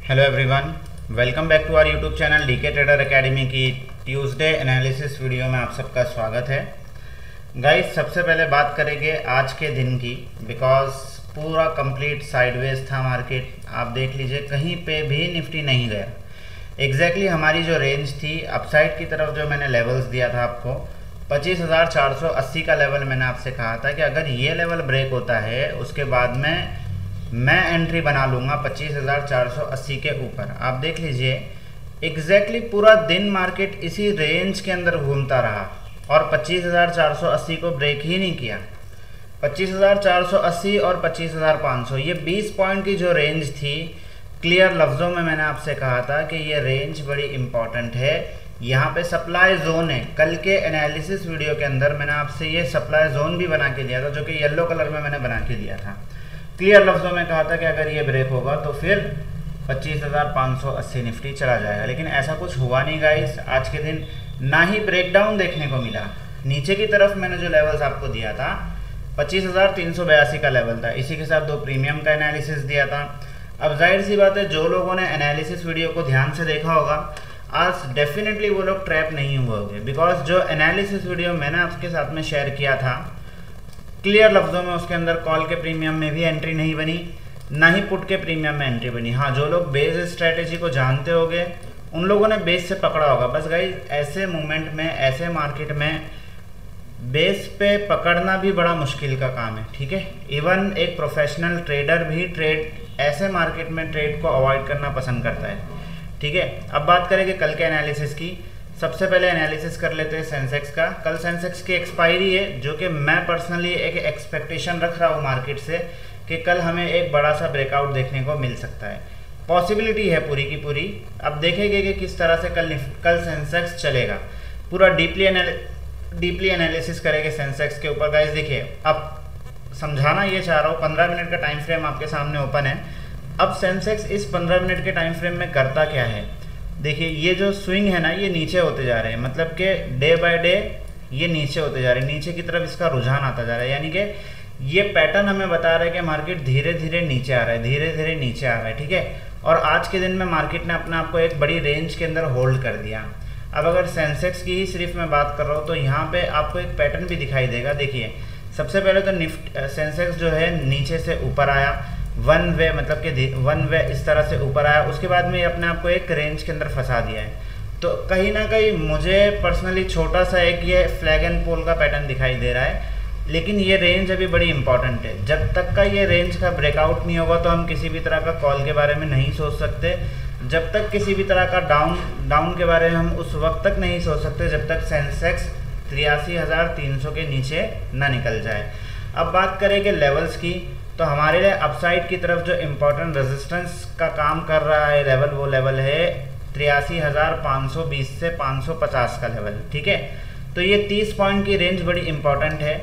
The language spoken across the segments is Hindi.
Hello everyone, welcome back to our YouTube channel DK trader academy की ट्यूसडे एनालिसिस वीडियो में आप सबका स्वागत है। गाइस, सबसे पहले बात करेंगे आज के दिन की, बिकॉज पूरा कंप्लीट साइडवेज था मार्केट। आप देख लीजिए, कहीं पे भी निफ्टी नहीं गया। एग्जैक्टली हमारी जो रेंज थी अपसाइड की तरफ, जो मैंने लेवल्स दिया था आपको 25,480 का लेवल, मैंने आपसे कहा था कि अगर ये लेवल ब्रेक होता है उसके बाद में मैं एंट्री बना लूँगा 25,480 के ऊपर। आप देख लीजिए, एग्जैक्टली पूरा दिन मार्केट इसी रेंज के अंदर घूमता रहा और 25,480 को ब्रेक ही नहीं किया। 25,480 और 25,500, ये 20 पॉइंट की जो रेंज थी, क्लियर लफ्ज़ों में मैंने आपसे कहा था कि ये रेंज बड़ी इंपॉर्टेंट है। यहाँ पे सप्लाई जोन है। कल के एनालिसिस वीडियो के अंदर मैंने आपसे ये सप्लाई जोन भी बना के दिया था, जो कि येलो कलर में मैंने बना के दिया था। क्लियर लफ्ज़ों में कहा था कि अगर ये ब्रेक होगा तो फिर 25,580 निफ्टी चला जाएगा, लेकिन ऐसा कुछ हुआ नहीं गाइस। आज के दिन ना ही ब्रेकडाउन देखने को मिला। नीचे की तरफ मैंने जो लेवल्स आपको दिया था 25,382 का लेवल था, इसी के साथ 2 प्रीमियम का एनालिसिस दिया था। अब जाहिर सी बात है, जो लोगों ने एनालिसिस वीडियो को ध्यान से देखा होगा, आज डेफिनेटली वो लोग ट्रैप नहीं हुए होंगे, बिकॉज जो एनालिसिस वीडियो मैंने आपके साथ में शेयर किया था, क्लियर लफ्ज़ों में उसके अंदर कॉल के प्रीमियम में भी एंट्री नहीं बनी, ना ही पुट के प्रीमियम में एंट्री बनी। हाँ, जो लोग बेस स्ट्रेटेजी को जानते होंगे उन लोगों ने बेस से पकड़ा होगा। बस गाइस, ऐसे मोमेंट में, ऐसे मार्केट में बेस पे पकड़ना भी बड़ा मुश्किल का काम है, ठीक है। इवन एक प्रोफेशनल ट्रेडर भी ऐसे मार्केट में ट्रेड को अवॉइड करना पसंद करता है, ठीक है। अब बात करेंगे कल के एनालिसिस की। सबसे पहले एनालिसिस कर लेते हैं सेंसेक्स का। कल सेंसेक्स की एक्सपायरी है, जो कि मैं पर्सनली एक एक्सपेक्टेशन रख रहा हूँ मार्केट से कि कल हमें एक बड़ा सा ब्रेकआउट देखने को मिल सकता है। पॉसिबिलिटी है पूरी की पूरी। अब देखेंगे कि किस तरह से कल सेंसेक्स चलेगा। पूरा डीपली एनालिसिस करेंगे सेंसेक्स के ऊपर। गाइस देखिए, अब समझाना ये चाह रहा हूँ, 15 मिनट का टाइम फ्रेम आपके सामने ओपन है। अब सेंसेक्स इस 15 मिनट के टाइम फ्रेम में करता क्या है, देखिए, ये जो स्विंग है ना, ये नीचे होते जा रहे हैं, मतलब कि डे बाय डे ये नीचे होते जा रहे हैं, नीचे की तरफ इसका रुझान आता जा रहा है। यानी कि ये पैटर्न हमें बता रहा है कि मार्केट धीरे धीरे नीचे आ रहा है, धीरे धीरे नीचे आ रहा है, ठीक है। और आज के दिन में मार्केट ने अपने आप को एक बड़ी रेंज के अंदर होल्ड कर दिया। अब अगर सेंसेक्स की ही सिर्फ मैं बात कर रहा हूँ, तो यहाँ पे आपको एक पैटर्न भी दिखाई देगा। देखिए, सबसे पहले तो सेंसेक्स जो है नीचे से ऊपर आया, वन वे, मतलब कि वन वे इस तरह से ऊपर आया। उसके बाद में अपने आप को एक रेंज के अंदर फंसा दिया है। तो कहीं ना कहीं मुझे पर्सनली छोटा सा एक ये फ्लैग एंड पोल का पैटर्न दिखाई दे रहा है, लेकिन ये रेंज अभी बड़ी इंपॉर्टेंट है। जब तक का ये रेंज का ब्रेकआउट नहीं होगा तो हम किसी भी तरह का कॉल के बारे में नहीं सोच सकते। जब तक किसी भी तरह का डाउन के बारे में हम उस वक्त तक नहीं सोच सकते जब तक सेंसेक्स 83,300 के नीचे ना निकल जाए। अब बात करेंगे लेवल्स की, तो हमारे लिए अपसाइड की तरफ जो इम्पोर्टेंट रेजिस्टेंस का काम कर रहा है लेवल, वो लेवल है 83,520 से 550 का लेवल, ठीक है। तो ये 30 पॉइंट की रेंज बड़ी इंपॉर्टेंट है।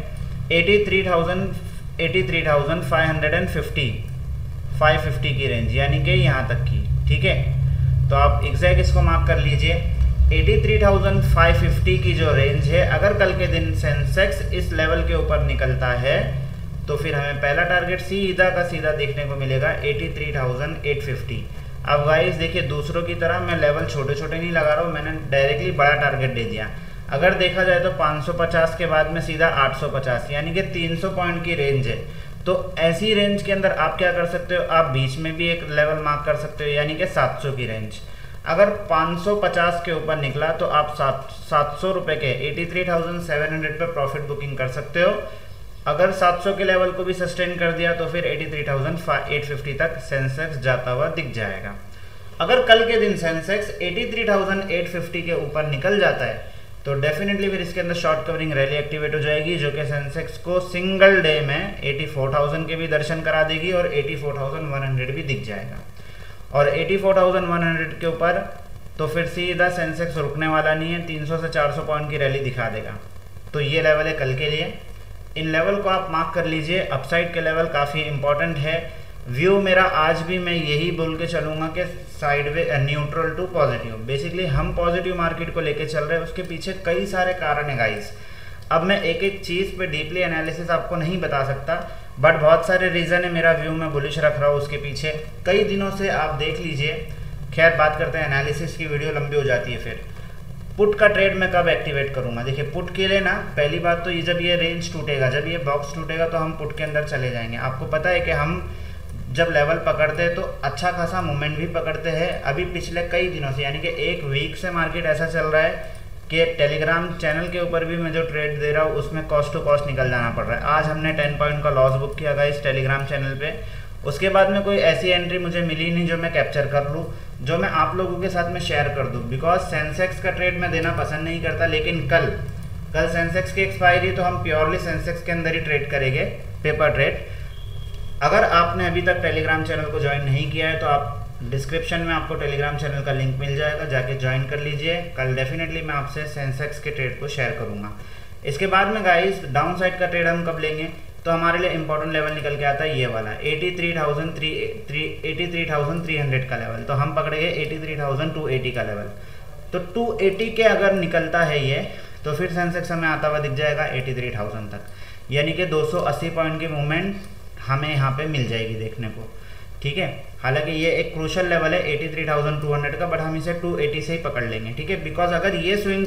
83,550 की रेंज, यानी कि यहाँ तक की, ठीक है। तो आप एग्जैक्ट इसको मार्क कर लीजिए। 83,550 की जो रेंज है, अगर कल के दिन सेंसेक्स इस लेवल के ऊपर निकलता है तो फिर हमें पहला टारगेट सीधा का सीधा देखने को मिलेगा 83,850। अब गाइस देखिए, दूसरों की तरह मैं लेवल छोटे छोटे नहीं लगा रहा हूँ, मैंने डायरेक्टली बड़ा टारगेट दे दिया। अगर देखा जाए तो 550 के बाद में सीधा 850, यानी कि 300 पॉइंट की रेंज है। तो ऐसी रेंज के अंदर आप क्या कर सकते हो, आप बीच में भी एक लेवल मार्क कर सकते हो, यानी कि 700 की रेंज। अगर 550 के ऊपर निकला तो आप 700 रुपये के 83,700 पे प्रॉफिट बुकिंग कर सकते हो। अगर 700 के लेवल को भी सस्टेन कर दिया तो फिर 83,850 तक सेंसेक्स जाता हुआ दिख जाएगा। अगर कल के दिन सेंसेक्स 83,850 के ऊपर निकल जाता है तो डेफिनेटली फिर इसके अंदर शॉर्ट कवरिंग रैली एक्टिवेट हो जाएगी, जो कि सेंसेक्स को सिंगल डे में 84,000 के भी दर्शन करा देगी और 84,100 भी दिख जाएगा। और 84,100 के ऊपर तो फिर सीधा सेंसेक्स रुकने वाला नहीं है, 300 से 400 पॉइंट की रैली दिखा देगा। तो ये लेवल है कल के लिए। इन लेवल को आप मार्क कर लीजिए। अपसाइड के लेवल काफ़ी इंपॉर्टेंट है। व्यू मेरा आज भी मैं यही बोल के चलूँगा कि sideway neutral to positive. Basically हम पॉजिटिव मार्केट को लेके चल रहे हैं, उसके पीछे कई सारे कारण है गाइस। अब मैं एक एक चीज़ पे डीपली एनालिसिस आपको नहीं बता सकता, बट बहुत सारे रीज़न है मेरा व्यू मैं बुलिश रख रहा हूँ उसके पीछे कई दिनों से, आप देख लीजिए। खैर बात करते हैं एनालिसिस की, वीडियो लंबी हो जाती है फिर। पुट का ट्रेड मैं कब एक्टिवेट करूंगा? देखिए पुट के लिए ना पहली बात तो ये जब ये रेंज टूटेगा, जब ये बॉक्स टूटेगा तो हम पुट के अंदर चले जाएंगे। आपको पता है कि हम जब लेवल पकड़ते हैं तो अच्छा खासा मूवमेंट भी पकड़ते हैं। अभी पिछले कई दिनों से यानी कि एक वीक से मार्केट ऐसा चल रहा है कि टेलीग्राम चैनल के ऊपर भी मैं जो ट्रेड दे रहा हूँ उसमें कॉस्ट टू कॉस्ट निकल जाना पड़ रहा है। आज हमने 10 पॉइंट का लॉस बुक किया था इस टेलीग्राम चैनल पे। उसके बाद में कोई ऐसी एंट्री मुझे मिली नहीं जो मैं कैप्चर कर लूँ, जो मैं आप लोगों के साथ में शेयर कर दूँ। बिकॉज सेंसेक्स का ट्रेड मैं देना पसंद नहीं करता, लेकिन कल सेंसेक्स की एक्सपायरी, तो हम प्योरली सेंसेक्स के अंदर ही ट्रेड करेंगे, पेपर ट्रेड। अगर आपने अभी तक टेलीग्राम चैनल को ज्वाइन नहीं किया है तो आप डिस्क्रिप्शन में आपको टेलीग्राम चैनल का लिंक मिल जाएगा, जाके ज्वाइन कर लीजिए। कल डेफिनेटली मैं आपसे सेंसेक्स के ट्रेड को शेयर करूंगा। इसके बाद में गाइस डाउन साइड का ट्रेड हम कब लेंगे, तो हमारे लिए इंपॉर्टेंट लेवल निकल के आता है ये वाला 83,300 का लेवल। तो हम पकड़ेंगे 83,280 का लेवल। तो 280 के अगर निकलता है ये, तो फिर सेंसेक्स हमें आता हुआ दिख जाएगा 83,000 तक, यानी कि 280 पॉइंट की मूवमेंट हमें यहाँ पे मिल जाएगी देखने को। ठीक है, हालांकि ये एक क्रूशल लेवल है 83,200 का, बट हम इसे 280 से ही पकड़ लेंगे। ठीक है, बिकॉज अगर ये स्विंग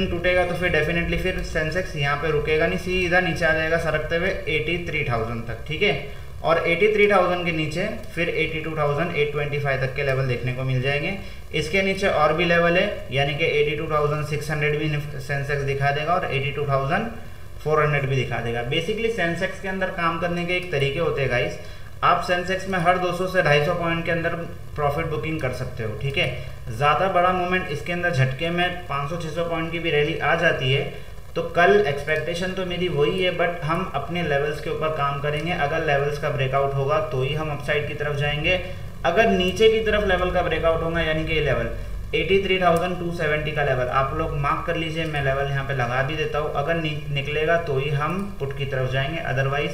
टूटेगा तो फिर डेफिनेटली फिर सेंसेक्स यहाँ पे रुकेगा नहीं, सीधा नीचे आ जाएगा सरकते हुए 83,000 तक। ठीक है, और 83,000 के नीचे फिर 82,825 तक के लेवल देखने को मिल जाएंगे। इसके नीचे और भी लेवल है, यानी कि 82,600 भी सेंसेक्स दिखा देगा और 82,400 भी दिखा देगा। बेसिकली सेंसेक्स के अंदर काम करने के एक तरीके होते हैं गाइस। आप सेंसेक्स में हर 200 से 250 पॉइंट के अंदर प्रॉफिट बुकिंग कर सकते हो। ठीक है, ज़्यादा बड़ा मूवमेंट इसके अंदर झटके में 500-600 पॉइंट की भी रैली आ जाती है। तो कल एक्सपेक्टेशन तो मेरी वही है, बट हम अपने लेवल्स के ऊपर काम करेंगे। अगर लेवल्स का ब्रेकआउट होगा तो ही हम अपसाइड की तरफ जाएंगे। अगर नीचे की तरफ लेवल का ब्रेकआउट होगा, यानी कि ये लेवल 83,270 का लेवल आप लोग मार्क कर लीजिए, मैं लेवल यहाँ पे लगा भी देता हूँ। अगर निकलेगा तो ही हम पुट की तरफ जाएंगे, अदरवाइज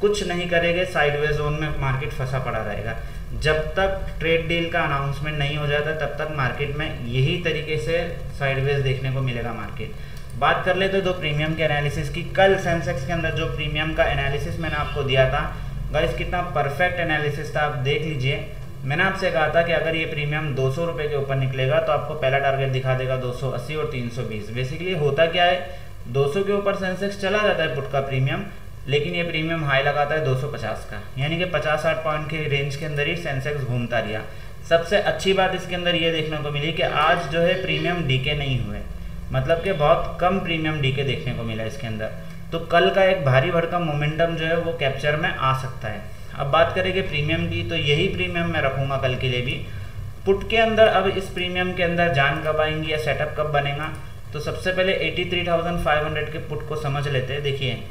कुछ नहीं करेंगे। साइडवेज जोन में मार्केट फंसा पड़ा रहेगा। जब तक ट्रेड डील का अनाउंसमेंट नहीं हो जाता तब तक मार्केट में यही तरीके से साइडवेज देखने को मिलेगा मार्केट। बात कर लेते तो प्रीमियम के एनालिसिस की। कल सेंसेक्स के अंदर जो प्रीमियम का एनालिसिस मैंने आपको दिया था गाइस, कितना परफेक्ट एनालिसिस था, आप देख लीजिए। मैंने आपसे कहा था कि अगर ये प्रीमियम 200 रुपये के ऊपर निकलेगा तो आपको पहला टारगेट दिखा देगा 280 और 320। बेसिकली होता क्या है, 200 के ऊपर सेंसेक्स चला जाता है पुट का प्रीमियम, लेकिन ये प्रीमियम हाई लगाता है 250 का, यानी कि 50-60 पॉइंट के रेंज के अंदर ही सेंसेक्स घूमता रहा। सबसे अच्छी बात इसके अंदर ये देखने को मिली कि आज जो है प्रीमियम डीके नहीं हुए, मतलब कि बहुत कम प्रीमियम डीके देखने को मिला इसके अंदर। तो कल का एक भारी भरकम मोमेंटम जो है वो कैप्चर में आ सकता है। अब बात करेंगे प्रीमियम की, तो यही प्रीमियम मैं रखूँगा कल के लिए भी पुट के अंदर। अब इस प्रीमियम के अंदर जान कब आएंगी या सेटअप कब बनेगा, तो सबसे पहले 83,500 के पुट को समझ लेते हैं। देखिए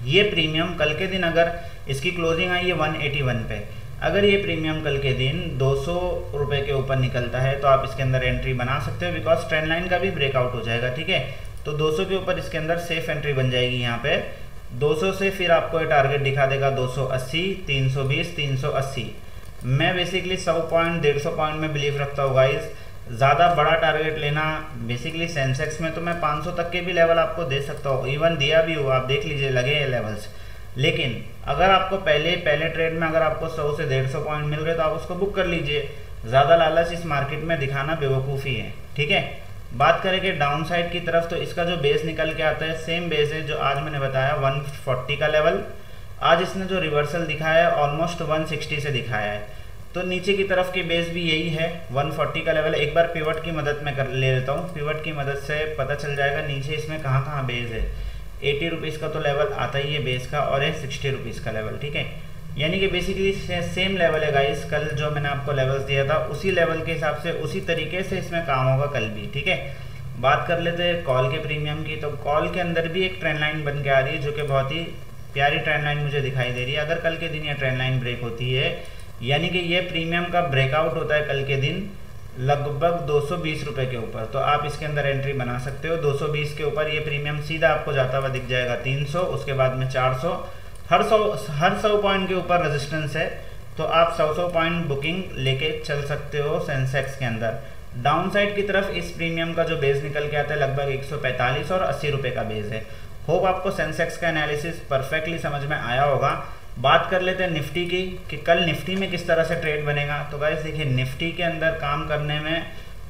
ये प्रीमियम कल के दिन अगर इसकी क्लोजिंग आई है 181 पे, अगर ये प्रीमियम कल के दिन 200 रुपये के ऊपर निकलता है तो आप इसके अंदर एंट्री बना सकते हो, बिकॉज ट्रेंड लाइन का भी ब्रेकआउट हो जाएगा। ठीक है, तो 200 के ऊपर इसके अंदर सेफ एंट्री बन जाएगी। यहाँ पे 200 से फिर आपको ये टारगेट दिखा देगा 280, 320, 380। मैं बेसिकली 100 पॉइंट 150 पॉइंट में बिलीव रखता हूँ गाइस। ज़्यादा बड़ा टारगेट लेना, बेसिकली सेंसेक्स में तो मैं 500 तक के भी लेवल आपको दे सकता हूँ, इवन दिया भी हुआ, आप देख लीजिए लगे हैं लेवल्स। लेकिन अगर आपको पहले ट्रेड में अगर आपको 100 से 150 पॉइंट मिल रहे तो आप उसको बुक कर लीजिए। ज़्यादा लालच इस मार्केट में दिखाना बेवकूफ़ी है। ठीक है, बात करेंगे डाउन साइड की तरफ, तो इसका जो बेस निकल के आता है सेम बेस है जो आज मैंने बताया 140 का लेवल। आज इसने जो रिवर्सल दिखाया है ऑलमोस्ट 160 से दिखाया है, तो नीचे की तरफ की बेस भी यही है 140 का लेवल। एक बार पिवट की मदद में कर ले लेता हूँ, पिवट की मदद से पता चल जाएगा नीचे इसमें कहाँ कहाँ बेस है। 80 रुपीज़ का तो लेवल आता ही है बेस का, और है 60 रुपीज़ का लेवल। ठीक है, यानी कि बेसिकली सेम लेवल है गाइस। कल जो मैंने आपको लेवल्स दिया था उसी लेवल के हिसाब से उसी तरीके से इसमें काम होगा कल भी। ठीक है, बात कर लेते हैं कॉल के प्रीमियम की। तो कॉल के अंदर भी एक ट्रेंड लाइन बन के आ रही है जो कि बहुत ही प्यारी ट्रेंड लाइन मुझे दिखाई दे रही है। अगर कल के दिन ये ट्रेंड लाइन ब्रेक होती है, यानी कि ये प्रीमियम का ब्रेकआउट होता है कल के दिन लगभग 220 रुपये के ऊपर, तो आप इसके अंदर एंट्री बना सकते हो। 220 के ऊपर ये प्रीमियम सीधा आपको जाता हुआ दिख जाएगा 300, उसके बाद में 400। हर 100 पॉइंट के ऊपर रेजिस्टेंस है, तो आप 100 पॉइंट बुकिंग लेके चल सकते हो सेंसेक्स के अंदर। डाउन साइड की तरफ इस प्रीमियम का जो बेस निकल के आता है लगभग 145 और 80 रुपये का बेस है। होप आपको सेंसेक्स का एनालिसिस परफेक्टली समझ में आया होगा। बात कर लेते हैं निफ्टी की कि कल निफ्टी में किस तरह से ट्रेड बनेगा। तो गाइस देखिए, निफ्टी के अंदर काम करने में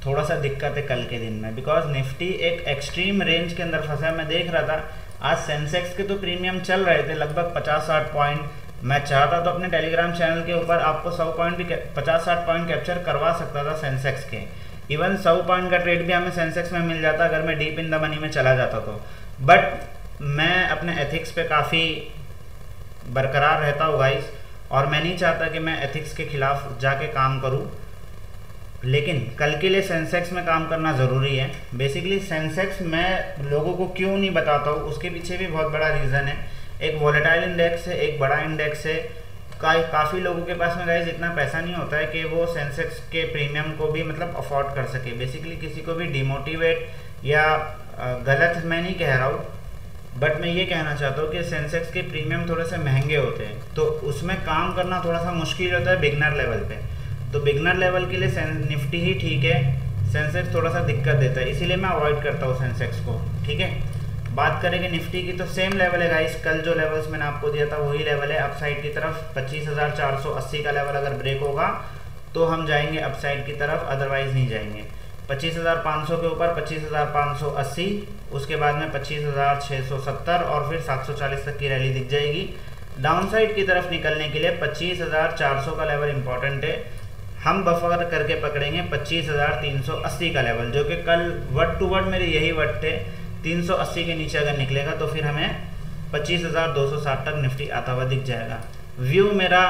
थोड़ा सा दिक्कत है कल के दिन में, बिकॉज निफ्टी एक एक्सट्रीम रेंज के अंदर फंसा है। मैं देख रहा था आज सेंसेक्स के तो प्रीमियम चल रहे थे लगभग 50-60 पॉइंट। मैं चाहता तो अपने टेलीग्राम चैनल के ऊपर आपको 100 पॉइंट भी 50-60 पॉइंट कैप्चर करवा सकता था सेंसेक्स के। इवन 100 पॉइंट का ट्रेड भी हमें सेंसेक्स में मिल जाता अगर मैं डीप इन द मनी में चला जाता तो। बट मैं अपने एथिक्स पे काफ़ी बरकरार रहता हूँ गाइस, और मैं नहीं चाहता कि मैं एथिक्स के खिलाफ जाके काम करूँ। लेकिन कल के लिए सेंसेक्स में काम करना ज़रूरी है। बेसिकली सेंसेक्स मैं लोगों को क्यों नहीं बताता हूँ, उसके पीछे भी बहुत बड़ा रीज़न है। एक वॉलेटाइल इंडेक्स है, एक बड़ा इंडेक्स है। काफ़ी लोगों के पास में गाइस इतना पैसा नहीं होता है कि वो सेंसेक्स के प्रीमियम को भी मतलब अफोर्ड कर सके। बेसिकली किसी को भी डिमोटिवेट या गलत मैं नहीं कह रहा हूँ, बट मैं ये कहना चाहता हूँ कि सेंसेक्स के प्रीमियम थोड़े से महंगे होते हैं, तो उसमें काम करना थोड़ा सा मुश्किल होता है बिगनर लेवल पे। तो बिगनर लेवल के लिए निफ्टी ही ठीक है, सेंसेक्स थोड़ा सा दिक्कत देता है, इसीलिए मैं अवॉइड करता हूँ सेंसेक्स को। ठीक है, बात करेंगे निफ्टी की तो सेम लेवल है गाइस, कल जो लेवल्स मैंने आपको दिया था वही लेवल है। अपसाइड की तरफ 25,480 का लेवल अगर ब्रेक होगा तो हम जाएंगे अपसाइड की तरफ, अदरवाइज नहीं जाएंगे। 25,500 के ऊपर 25,580, उसके बाद में 25,670 और फिर 740 तक की रैली दिख जाएगी। डाउनसाइड की तरफ निकलने के लिए 25,400 का लेवल इंपॉर्टेंट है। हम बफर करके पकड़ेंगे 25,380 का लेवल, जो कि कल वर्ड टू वर्ड मेरे यही वर्ड थे। 380 के नीचे अगर निकलेगा तो फिर हमें 25,260 तक निफ्टी आता हुआ दिख जाएगा। व्यू मेरा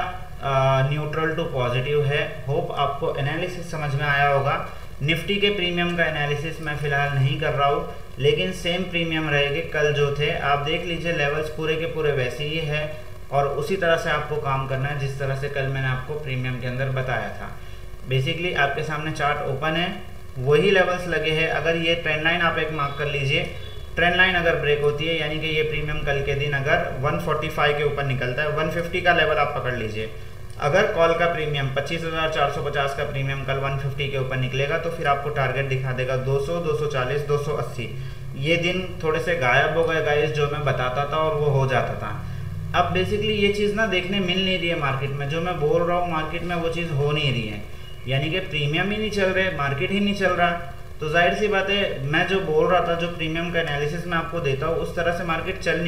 न्यूट्रल टू पॉजिटिव है। होप आपको एनालिसिस समझ में आया होगा। निफ्टी के प्रीमियम का एनालिसिस मैं फिलहाल नहीं कर रहा हूँ, लेकिन सेम प्रीमियम रहेंगे कल जो थे। आप देख लीजिए लेवल्स पूरे के पूरे वैसे ही है, और उसी तरह से आपको काम करना है जिस तरह से कल मैंने आपको प्रीमियम के अंदर बताया था। बेसिकली आपके सामने चार्ट ओपन है, वही लेवल्स लगे हैं। अगर ये ट्रेंड लाइन आप एक मार्क कर लीजिए, ट्रेंड लाइन अगर ब्रेक होती है यानी कि ये प्रीमियम कल के दिन अगर 145 के ऊपर निकलता है, 150 का लेवल आप पकड़ लीजिए। अगर कॉल का प्रीमियम 25,450 का प्रीमियम कल 150 के ऊपर निकलेगा तो फिर आपको टारगेट दिखा देगा 200, 240, 280। ये दिन थोड़े से गायब हो गए गाइस, जो मैं बताता था और वो हो जाता था। अब बेसिकली ये चीज़ ना देखने मिल नहीं रही है मार्केट में, जो मैं बोल रहा हूँ मार्केट में वो चीज़ हो नहीं रही है, यानी कि प्रीमियम ही नहीं चल रहे, मार्केट ही नहीं चल रहा। तो जाहिर सी बात है, मैं जो बोल रहा था, जो प्रीमियम का एनालिसिस मैं आपको देता हूँ, उस तरह से मार्केट चल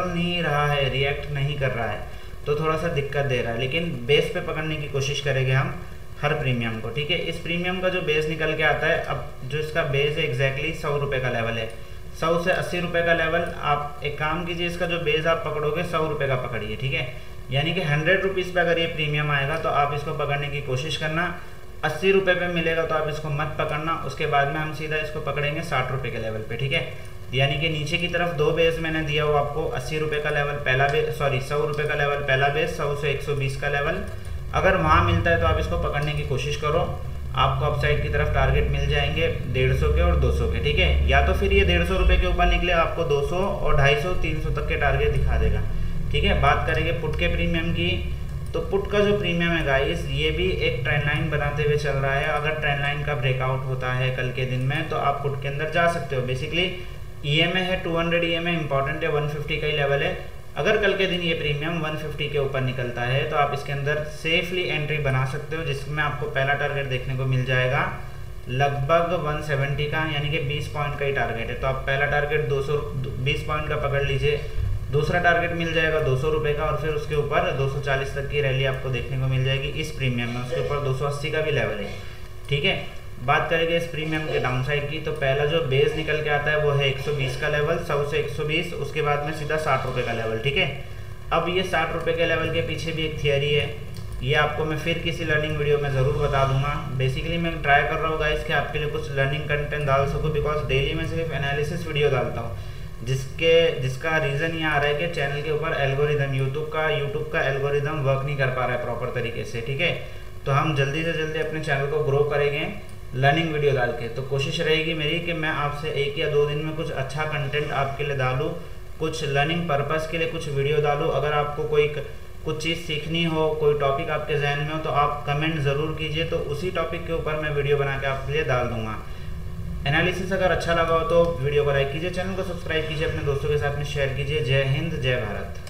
नहीं रहा है, रिएक्ट नहीं कर रहा है, तो थोड़ा सा दिक्कत दे रहा है। लेकिन बेस पे पकड़ने की कोशिश करेंगे हम हर प्रीमियम को। ठीक है, इस प्रीमियम का जो बेस निकल के आता है, अब जो इसका बेस है एग्जैक्टली 100 रुपये का लेवल है। 100 से 80 रुपये का लेवल, आप एक काम कीजिए, इसका जो बेस आप पकड़ोगे 100 रुपये का पकड़िए। ठीक है, यानी कि 100 रुपीज़ पे अगर ये प्रीमियम आएगा तो आप इसको पकड़ने की कोशिश करना। 80 रुपये पे मिलेगा तो आप इसको मत पकड़ना। उसके बाद में हम सीधा इसको पकड़ेंगे 60 रुपये के लेवल पे। ठीक है, यानी कि नीचे की तरफ दो बेस मैंने दिया हो आपको, 80 रुपये का लेवल पहला बेस, 100 रुपये का लेवल पहला बेस, 100 से 120 का लेवल। अगर वहाँ मिलता है तो आप इसको पकड़ने की कोशिश करो, आपको अपसाइड की तरफ टारगेट मिल जाएंगे 150 के और 200 के। ठीक है, या तो फिर ये 150 रुपये के ऊपर निकले, आपको 200 और 250, 300 तक के टारगेट दिखा देगा। ठीक है, बात करेंगे पुट के प्रीमियम की, तो पुट का जो प्रीमियम है गाइस, ये भी एक ट्रेंड लाइन बनाते हुए चल रहा है। अगर ट्रेंड लाइन का ब्रेकआउट होता है कल के दिन में तो आप पुट के अंदर जा सकते हो। बेसिकली ईएमए है 200 ईएमए इंपॉर्टेंट है, 150 का ही लेवल है। अगर कल के दिन ये प्रीमियम 150 के ऊपर निकलता है तो आप इसके अंदर सेफली एंट्री बना सकते हो, जिसमें आपको पहला टारगेट देखने को मिल जाएगा लगभग 170 का, यानी कि 20 पॉइंट का ही टारगेट है। तो आप पहला टारगेट 20 पॉइंट का पकड़ लीजिए, दूसरा टारगेट मिल जाएगा 200 रुपये का, और फिर उसके ऊपर 240 तक की रैली आपको देखने को मिल जाएगी इस प्रीमियम में। उसके ऊपर 280 का भी लेवल है। ठीक है, बात करेंगे इस प्रीमियम के डाउन साइड की, तो पहला जो बेस निकल के आता है वो है 120 का लेवल, 100 से 120, उसके बाद में सीधा 60 रुपये का लेवल। ठीक है, अब ये 60 रुपये के लेवल के पीछे भी एक थियरी है, ये आपको मैं फिर किसी लर्निंग वीडियो में ज़रूर बता दूंगा। बेसिकली मैं ट्राई कर रहा हूँ गाइस कि आपके लिए कुछ लर्निंग कंटेंट डाल सकूँ, बिकॉज डेली मैं सिर्फ एनालिसिस वीडियो डालता हूँ, जिसका रीज़न ये आ रहा है कि चैनल के ऊपर एल्गोरिदम, यूट्यूब का एल्गोरिदम वर्क नहीं कर पा रहा है प्रॉपर तरीके से। ठीक है, तो हम जल्दी से जल्दी अपने चैनल को ग्रो करेंगे लर्निंग वीडियो डाल के। तो कोशिश रहेगी मेरी कि मैं आपसे 1 या 2 दिन में कुछ अच्छा कंटेंट आपके लिए डालूँ, कुछ लर्निंग पर्पस के लिए कुछ वीडियो डालूँ। अगर आपको कुछ चीज़ सीखनी हो, कोई टॉपिक आपके जहन में हो, तो आप कमेंट ज़रूर कीजिए, तो उसी टॉपिक के ऊपर मैं वीडियो बना के आपके लिए डाल दूँगा। एनालिसिस अगर अच्छा लगा हो तो वीडियो को लाइक कीजिए, चैनल को सब्सक्राइब कीजिए, अपने दोस्तों के साथ में शेयर कीजिए। जय हिंद, जय भारत।